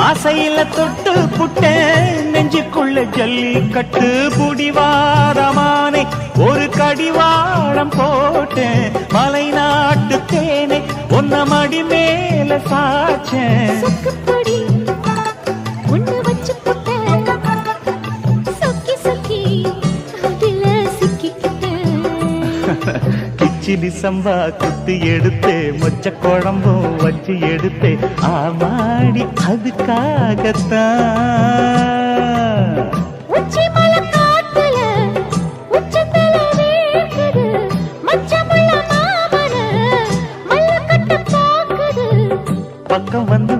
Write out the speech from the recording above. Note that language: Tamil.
ஆசையில தொட்டு புட்டேன் நெஞ்சுக்குள்ள ஜல்லிக்கட்டு புடிவாரமானே ஒரு கடிவாளம் போட்டேன் மலை நாட்டு தேனே ஒன்ன மடி மேல சாச்சேன் கிச்சிலி சம்பா குத்தி எடுத்தே மொச்ச குழம்பும் வச்சு எடுத்தே ஆமாடி அதுக்காகத்தான் பக்கம் வந்து